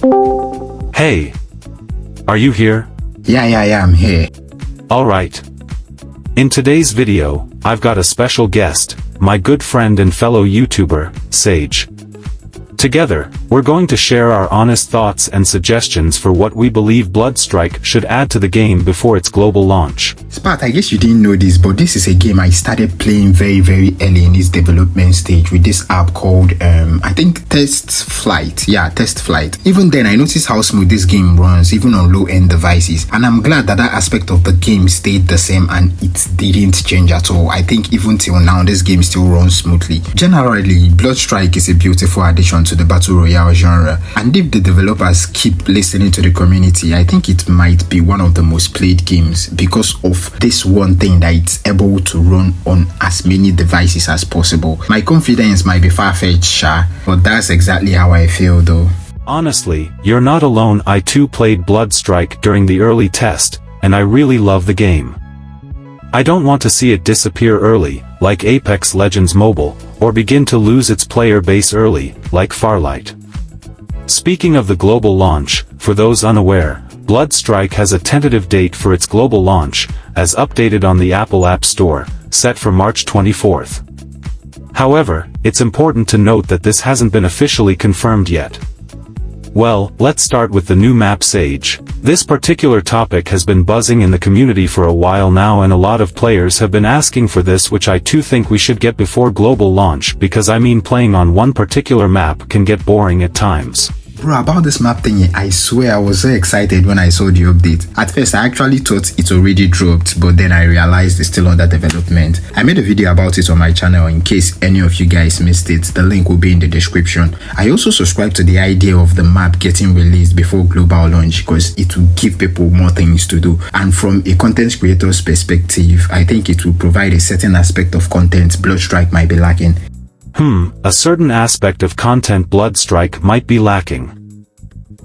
Hey! Are you here? Yeah, I'm here. Alright. In today's video, I've got a special guest, my good friend and fellow YouTuber, Sage. Together, we're going to share our honest thoughts and suggestions for what we believe Bloodstrike should add to the game before its global launch. Spat, I guess you didn't know this, but this is a game I started playing very early in its development stage with this app called, I think Test Flight. Yeah, Test Flight. Even then, I noticed how smooth this game runs, even on low-end devices. And I'm glad that aspect of the game stayed the same and it didn't change at all. I think even till now, this game still runs smoothly. Generally, Bloodstrike is a beautiful addition to the Battle Royale genre. And if the developers keep listening to the community, I think it might be one of the most played games because of this one thing that it's able to run on as many devices as possible. My confidence might be far-fetched, but that's exactly how I feel though. Honestly, you're not alone. I too played Bloodstrike during the early test, and I really love the game. I don't want to see it disappear early, like Apex Legends Mobile, or begin to lose its player base early, like Farlight. Speaking of the global launch, for those unaware, Bloodstrike has a tentative date for its global launch, as updated on the Apple App Store, set for March 24th. However, it's important to note that this hasn't been officially confirmed yet. Well, let's start with the new map Sage. This particular topic has been buzzing in the community for a while now, and a lot of players have been asking for this, which I too think we should get before global launch, because I mean playing on one particular map can get boring at times. Bro, about this map thingy, I swear I was so excited when I saw the update. At first, I actually thought it already dropped, but then I realized it's still under development. I made a video about it on my channel in case any of you guys missed it. The link will be in the description. I also subscribe to the idea of the map getting released before global launch because it will give people more things to do. And from a content creator's perspective, I think it will provide a certain aspect of content Bloodstrike might be lacking. A certain aspect of content Bloodstrike might be lacking.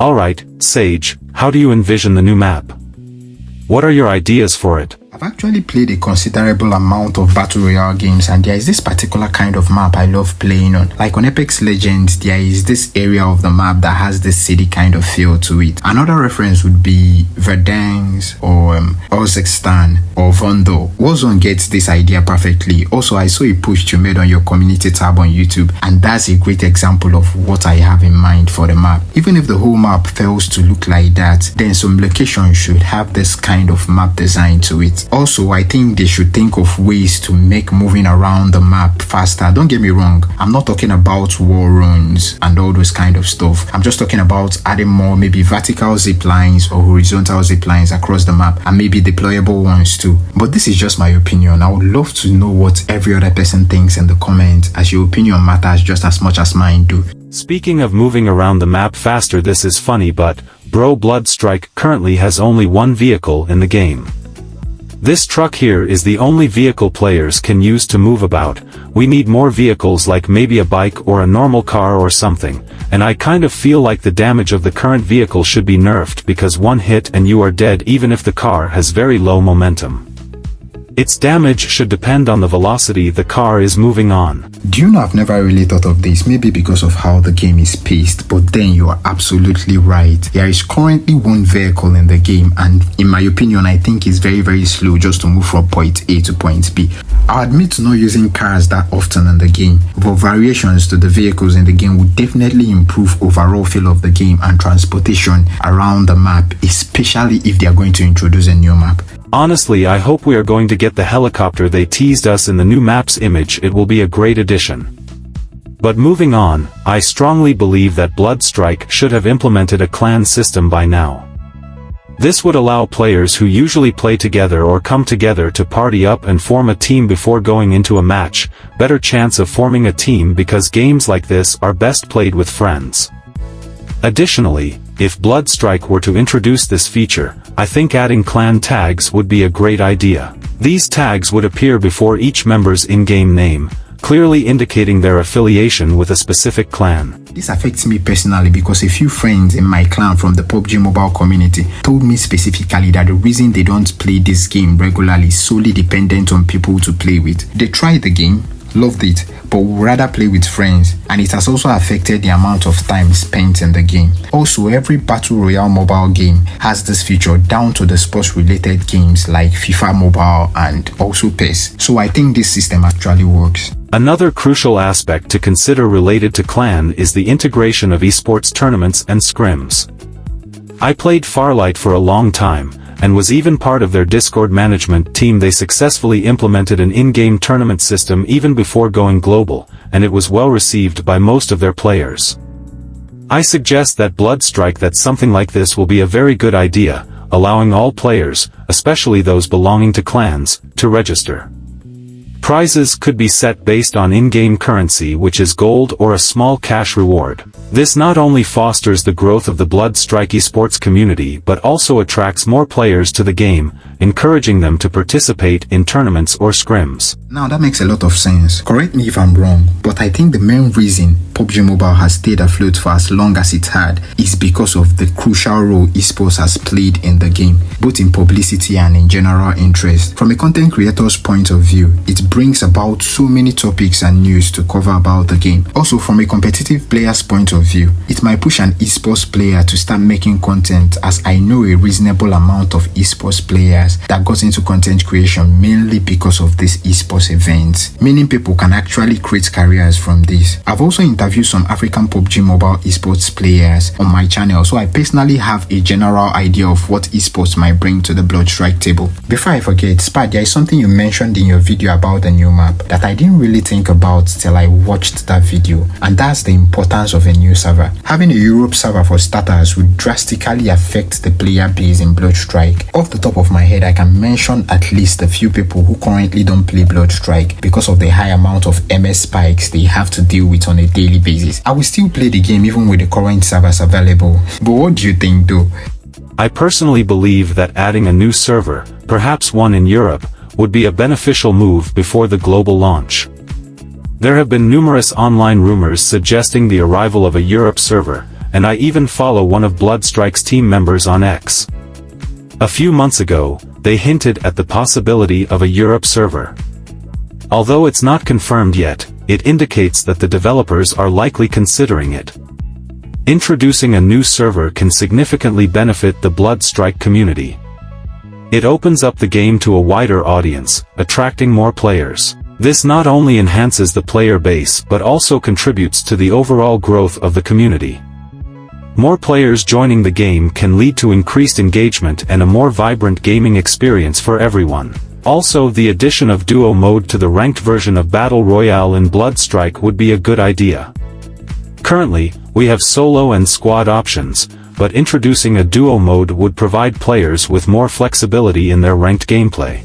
Alright, Sage, how do you envision the new map? What are your ideas for it? I've actually played a considerable amount of Battle Royale games, and there is this particular kind of map I love playing on. Like on Apex Legends, there is this area of the map that has this city kind of feel to it. Another reference would be Verdansk or Kazakhstan or Vondo. Warzone gets this idea perfectly. Also, I saw a post you made on your community tab on YouTube, and that's a great example of what I have in mind for the map. Even if the whole map fails to look like that, then some locations should have this kind of map design to it. Also, I think they should think of ways to make moving around the map faster. Don't get me wrong, I'm not talking about wall runs and all those kind of stuff. I'm just talking about adding more maybe vertical zip lines or horizontal zip lines across the map, and maybe deployable ones too. But this is just my opinion. I would love to know what every other person thinks in the comments, as your opinion matters just as much as mine do. Speaking of moving around the map faster, this is funny, but bro, Bloodstrike currently has only one vehicle in the game. This truck here is the only vehicle players can use to move about. We need more vehicles, like maybe a bike or a normal car or something, and I kind of feel like the damage of the current vehicle should be nerfed, because one hit and you are dead even if the car has very low momentum. Its damage should depend on the velocity the car is moving on. Do you know, I've never really thought of this, maybe because of how the game is paced, but then you are absolutely right. There is currently one vehicle in the game, and in my opinion, I think it's very slow just to move from point A to point B. I admit to not using cars that often in the game, but variations to the vehicles in the game would definitely improve overall feel of the game and transportation around the map, especially if they are going to introduce a new map. Honestly, I hope we are going to get the helicopter they teased us in the new map's image. It will be a great addition. But moving on, I strongly believe that Bloodstrike should have implemented a clan system by now. This would allow players who usually play together or come together to party up and form a team before going into a match. Better chance of forming a team, because games like this are best played with friends. Additionally, if Bloodstrike were to introduce this feature, I think adding clan tags would be a great idea. These tags would appear before each member's in-game name, clearly indicating their affiliation with a specific clan. This affects me personally because a few friends in my clan from the PUBG mobile community told me specifically that the reason they don't play this game regularly is solely dependent on people to play with. They try the game, loved it, but would rather play with friends, and it has also affected the amount of time spent in the game. Also, every Battle Royale mobile game has this feature down to the sports related games like FIFA Mobile and also PES. So I think this system actually works. Another crucial aspect to consider related to clan is the integration of esports tournaments and scrims. I played Farlight for a long time, and was even part of their Discord management team. They successfully implemented an in-game tournament system even before going global, and it was well received by most of their players. I suggest that Bloodstrike that something like this will be a very good idea, allowing all players, especially those belonging to clans, to register. Prizes could be set based on in-game currency, which is gold or a small cash reward. This not only fosters the growth of the Bloodstrike esports community but also attracts more players to the game, encouraging them to participate in tournaments or scrims. Now that makes a lot of sense. Correct me if I'm wrong, but I think the main reason PUBG Mobile has stayed afloat for as long as it had is because of the crucial role esports has played in the game, both in publicity and in general interest. From a content creator's point of view, it brings about so many topics and news to cover about the game. Also, from a competitive player's point of view, it might push an esports player to start making content, as I know a reasonable amount of esports players that got into content creation mainly because of this esports events, meaning people can actually create careers from this. I've also interviewed some African PUBG Mobile esports players on my channel, so I personally have a general idea of what esports might bring to the Bloodstrike table. Before I forget, Spad, there is something you mentioned in your video about the new map that I didn't really think about till I watched that video, and that's the importance of a new server. Having a Europe server for starters would drastically affect the player base in Bloodstrike. Off the top of my head, I can mention at least a few people who currently don't play Bloodstrike because of the high amount of MS spikes they have to deal with on a daily basis. I will still play the game even with the current servers available. But what do you think though? I personally believe that adding a new server, perhaps one in Europe, would be a beneficial move before the global launch. There have been numerous online rumors suggesting the arrival of a Europe server, and I even follow one of Bloodstrike's team members on X. A few months ago, they hinted at the possibility of a Europe server. Although it's not confirmed yet, it indicates that the developers are likely considering it. Introducing a new server can significantly benefit the Bloodstrike community. It opens up the game to a wider audience, attracting more players. This not only enhances the player base but also contributes to the overall growth of the community. More players joining the game can lead to increased engagement and a more vibrant gaming experience for everyone. Also, the addition of duo mode to the ranked version of Battle Royale in Bloodstrike would be a good idea. Currently, we have solo and squad options, but introducing a duo mode would provide players with more flexibility in their ranked gameplay.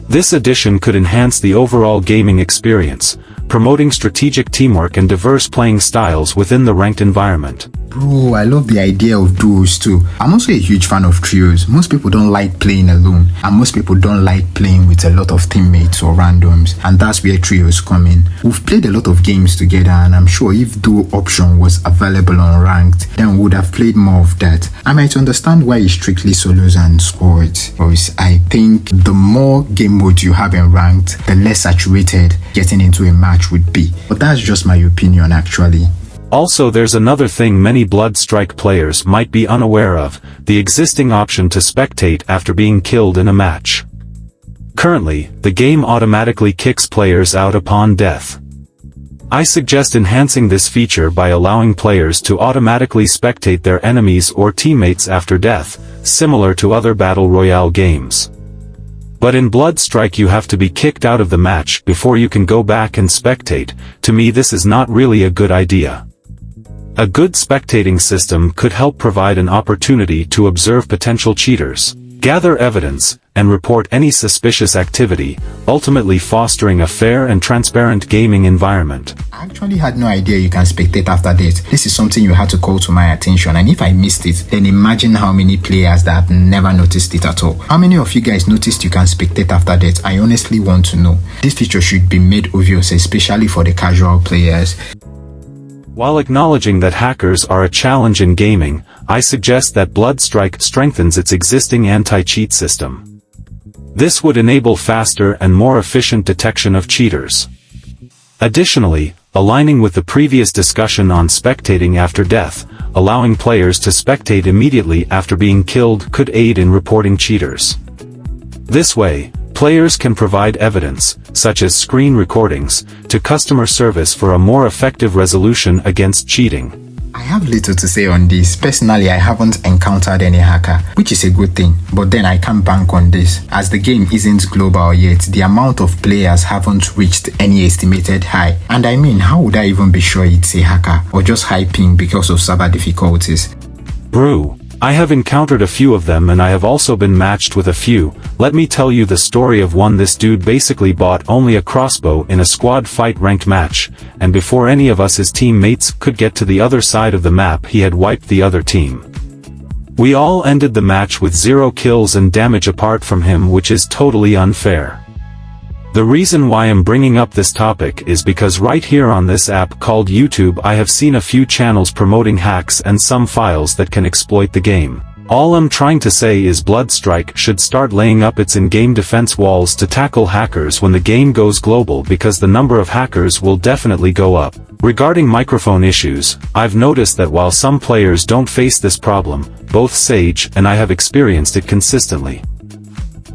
This addition could enhance the overall gaming experience, promoting strategic teamwork and diverse playing styles within the ranked environment. Bro, I love the idea of duos too. I'm also a huge fan of trios. Most people don't like playing alone, and most people don't like playing with a lot of teammates or randoms, and that's where trios come in. We've played a lot of games together, and I'm sure if duo option was available on ranked, then we would have played more of that. I might understand why it's strictly solos and squads, because I think the more game modes you have in ranked, the less saturated getting into a match would be. But that's just my opinion actually. Also, there's another thing many Bloodstrike players might be unaware of, the existing option to spectate after being killed in a match. Currently, the game automatically kicks players out upon death. I suggest enhancing this feature by allowing players to automatically spectate their enemies or teammates after death, similar to other Battle Royale games. But in Bloodstrike you have to be kicked out of the match before you can go back and spectate. To me, this is not really a good idea. A good spectating system could help provide an opportunity to observe potential cheaters, gather evidence, and report any suspicious activity, ultimately fostering a fair and transparent gaming environment. I actually had no idea you can spectate after death. This is something you had to call to my attention, and if I missed it, then imagine how many players that have never noticed it at all. How many of you guys noticed you can spectate after death? I honestly want to know. This feature should be made obvious, especially for the casual players. While acknowledging that hackers are a challenge in gaming, I suggest that Bloodstrike strengthens its existing anti-cheat system. This would enable faster and more efficient detection of cheaters. Additionally, aligning with the previous discussion on spectating after death, allowing players to spectate immediately after being killed could aid in reporting cheaters. This way, players can provide evidence, such as screen recordings, to customer service for a more effective resolution against cheating. I have little to say on this. Personally, I haven't encountered any hacker, which is a good thing, but then I can't bank on this. As the game isn't global yet, the amount of players haven't reached any estimated high. And I mean, how would I even be sure it's a hacker, or just high ping because of server difficulties? Brew, I have encountered a few of them and I have also been matched with a few. Let me tell you the story of one. This dude basically bought only a crossbow in a squad fight ranked match, and before any of us his teammates could get to the other side of the map he had wiped the other team. We all ended the match with 0 kills and damage apart from him, which is totally unfair. The reason why I'm bringing up this topic is because right here on this app called YouTube I have seen a few channels promoting hacks and some files that can exploit the game. All I'm trying to say is Bloodstrike should start laying up its in-game defense walls to tackle hackers when the game goes global, because the number of hackers will definitely go up. Regarding microphone issues, I've noticed that while some players don't face this problem, both Sage and I have experienced it consistently.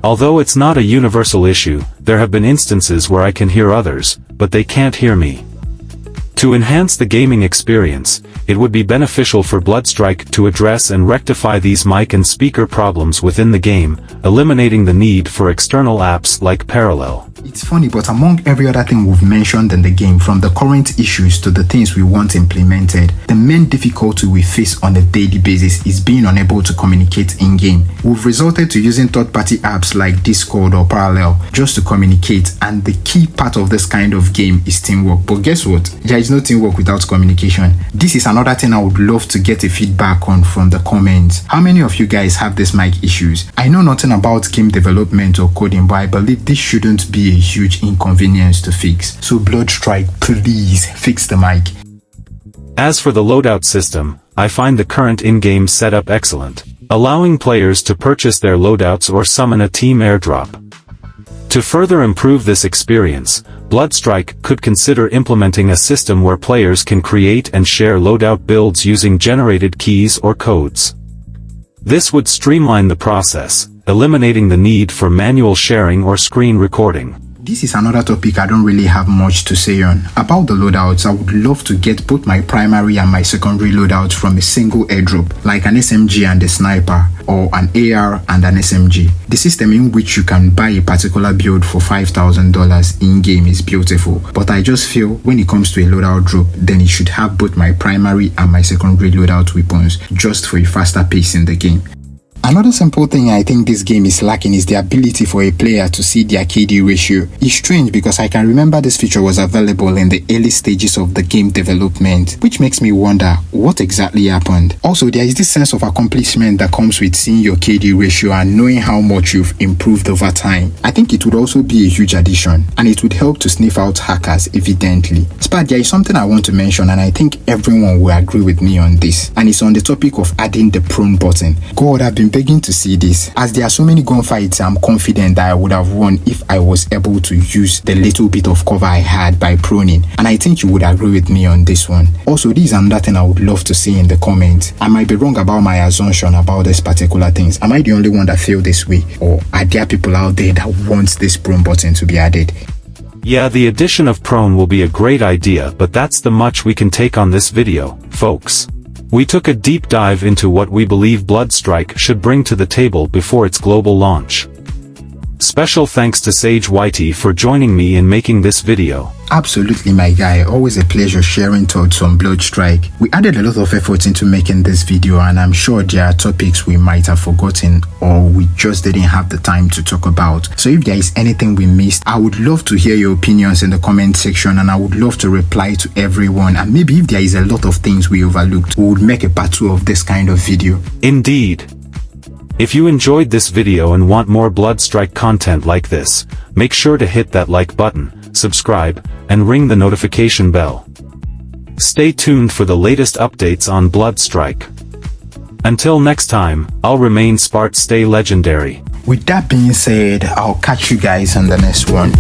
Although it's not a universal issue, there have been instances where I can hear others, but they can't hear me. To enhance the gaming experience, it would be beneficial for Bloodstrike to address and rectify these mic and speaker problems within the game, eliminating the need for external apps like Parallel. It's funny, but among every other thing we've mentioned in the game, from the current issues to the things we want implemented, the main difficulty we face on a daily basis is being unable to communicate in-game. We've resorted to using third-party apps like Discord or Parallel just to communicate, and the key part of this kind of game is teamwork. But guess what? There is no teamwork without communication. This is another thing I would love to get a feedback on from the comments. How many of you guys have this mic issues? I know nothing about game development or coding, but I believe this shouldn't be a huge inconvenience to fix. So Bloodstrike, please fix the mic. As for the loadout system, I find the current in-game setup excellent, allowing players to purchase their loadouts or summon a team airdrop. To further improve this experience, Bloodstrike could consider implementing a system where players can create and share loadout builds using generated keys or codes. This would streamline the process, eliminating the need for manual sharing or screen recording. This is another topic I don't really have much to say on. About the loadouts, I would love to get both my primary and my secondary loadouts from a single airdrop, like an SMG and a sniper, or an AR and an SMG. The system in which you can buy a particular build for $5,000 in-game is beautiful, but I just feel when it comes to a loadout drop, then it should have both my primary and my secondary loadout weapons, just for a faster pace in the game. Another simple thing I think this game is lacking is the ability for a player to see their KD ratio. It's strange because I can remember this feature was available in the early stages of the game development, which makes me wonder what exactly happened. Also, there is this sense of accomplishment that comes with seeing your KD ratio and knowing how much you've improved over time. I think it would also be a huge addition, and it would help to sniff out hackers evidently. But there is something I want to mention, and I think everyone will agree with me on this, and it's on the topic of adding the prone button. God, I've been begging to see this, as there are so many gunfights I'm confident that I would have won if I was able to use the little bit of cover I had by proning, and I think you would agree with me on this one. Also, this is another thing I would love to see in the comments. I might be wrong about my assumption about this particular things. Am I the only one that feel this way, or are there people out there that want this prone button to be added? Yeah, the addition of prone will be a great idea, but that's the much we can take on this video, folks. We took a deep dive into what we believe Bloodstrike should bring to the table before its global launch. Special thanks to Sage YT for joining me in making this video. Absolutely, my guy. Always a pleasure sharing thoughts on Bloodstrike. We added a lot of effort into making this video, and I'm sure there are topics we might have forgotten or we just didn't have the time to talk about. So if there is anything we missed, I would love to hear your opinions in the comment section, and I would love to reply to everyone. And maybe if there is a lot of things we overlooked, we would make a part 2 of this kind of video. Indeed. If you enjoyed this video and want more Bloodstrike content like this, make sure to hit that like button, subscribe, and ring the notification bell. Stay tuned for the latest updates on Bloodstrike. Until next time, I'll remain Spart, stay legendary. With that being said, I'll catch you guys on the next one.